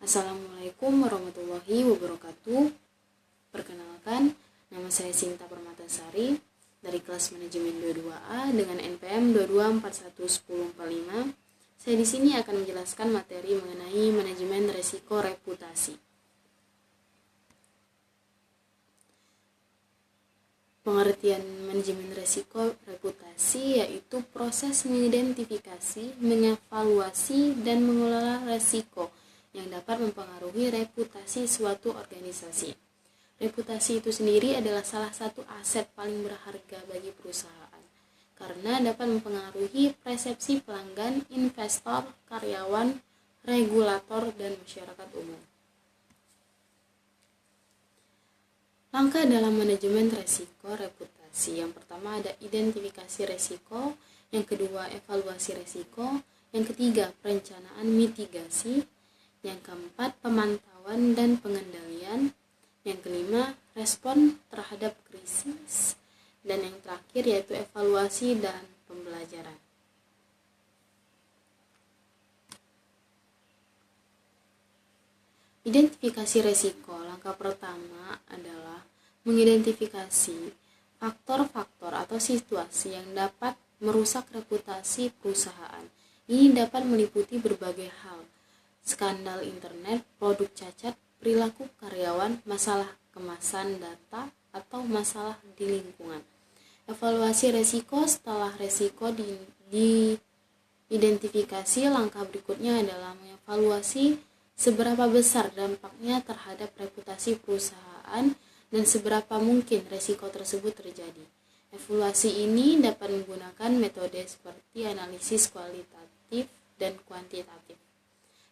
Assalamualaikum warahmatullahi wabarakatuh. Perkenalkan, nama saya Sinta Permatasari dari kelas manajemen 22A dengan NPM 22411045. Saya di sini akan menjelaskan materi mengenai manajemen resiko reputasi. Pengertian manajemen resiko reputasi yaitu proses mengidentifikasi, mengevaluasi, dan mengelola resiko yang dapat mempengaruhi reputasi suatu organisasi. Reputasi itu sendiri adalah salah satu aset paling berharga bagi perusahaan, karena dapat mempengaruhi persepsi pelanggan, investor, karyawan, regulator, dan masyarakat umum. Langkah dalam manajemen resiko reputasi. Yang pertama ada identifikasi resiko, yang kedua evaluasi resiko, yang ketiga perencanaan mitigasi, yang keempat pemantauan dan pengendalian, yang kelima respon terhadap krisis, dan yang terakhir yaitu evaluasi dan pembelajaran. Identifikasi resiko. Langkah pertama adalah mengidentifikasi faktor-faktor atau situasi yang dapat merusak reputasi perusahaan. Ini dapat meliputi berbagai hal: skandal internet, produk cacat, perilaku karyawan, masalah kemasan data, atau masalah di lingkungan. Evaluasi resiko. Setelah resiko diidentifikasi, langkah berikutnya adalah mengevaluasi seberapa besar dampaknya terhadap reputasi perusahaan dan seberapa mungkin resiko tersebut terjadi. Evaluasi ini dapat menggunakan metode seperti analisis kualitatif dan kuantitatif.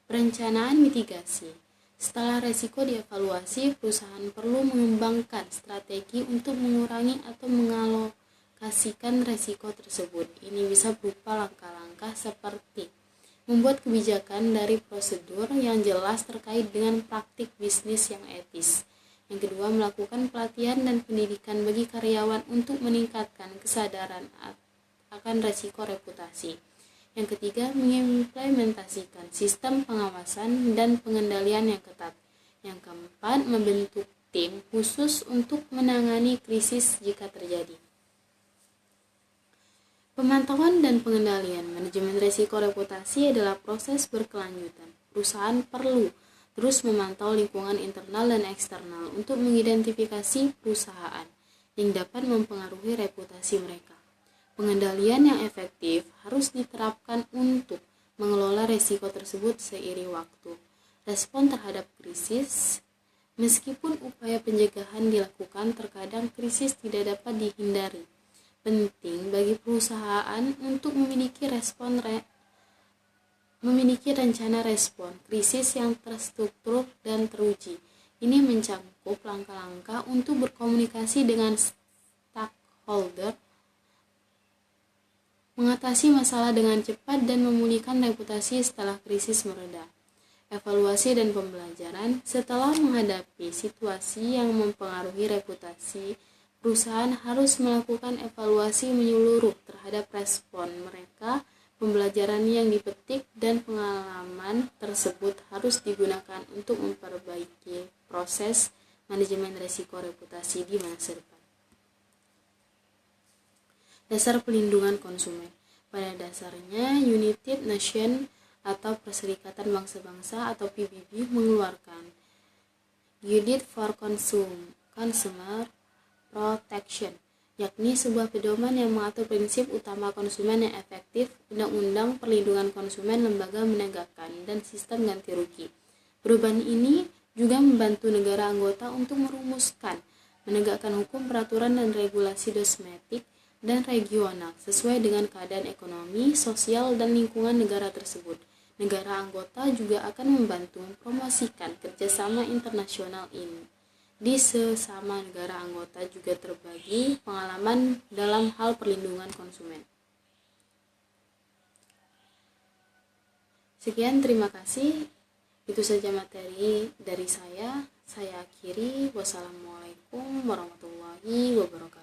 Perencanaan mitigasi. Setelah resiko dievaluasi, perusahaan perlu mengembangkan strategi untuk mengurangi atau mengalokasikan resiko tersebut. Ini bisa berupa langkah-langkah seperti membuat kebijakan dari prosedur yang jelas terkait dengan praktik bisnis yang etis. Yang kedua, melakukan pelatihan dan pendidikan bagi karyawan untuk meningkatkan kesadaran akan resiko reputasi. Yang ketiga, mengimplementasikan sistem pengawasan dan pengendalian yang ketat. Yang keempat, membentuk tim khusus untuk menangani krisis jika terjadi. Pemantauan dan pengendalian. Manajemen risiko reputasi adalah proses berkelanjutan. Perusahaan perlu terus memantau lingkungan internal dan eksternal untuk mengidentifikasi perusahaan yang dapat mempengaruhi reputasi mereka. Pengendalian yang efektif harus diterapkan untuk mengelola risiko tersebut seiring waktu. Respon terhadap krisis. Meskipun upaya pencegahan dilakukan, terkadang krisis tidak dapat dihindari. Penting bagi perusahaan untuk memiliki rencana respon krisis yang terstruktur dan teruji. Ini mencakup langkah-langkah untuk berkomunikasi dengan stakeholder, mengatasi masalah dengan cepat, dan memulihkan reputasi setelah krisis mereda. Evaluasi dan pembelajaran. Setelah menghadapi situasi yang mempengaruhi reputasi, perusahaan harus melakukan evaluasi menyeluruh terhadap respon mereka. Pembelajaran yang dipetik dan pengalaman tersebut harus digunakan untuk memperbaiki proses manajemen risiko reputasi di masa depan. Dasar pelindungan konsumen. Pada dasarnya, United Nations atau Perserikatan Bangsa-Bangsa atau PBB mengeluarkan Guide for Consumer Protection, yakni sebuah pedoman yang mengatur prinsip utama konsumen yang efektif, undang-undang perlindungan konsumen, lembaga menegakkan, dan sistem ganti rugi. Perubahan ini juga membantu negara anggota untuk merumuskan, menegakkan hukum, peraturan, dan regulasi domestik dan regional sesuai dengan keadaan ekonomi, sosial, dan lingkungan negara tersebut. Negara anggota juga akan membantu mempromosikan kerjasama internasional ini. Di sesama negara anggota juga terbagi pengalaman dalam hal perlindungan konsumen. Sekian, terima kasih. Itu saja materi dari saya. Saya akhiri. Wassalamualaikum warahmatullahi wabarakatuh.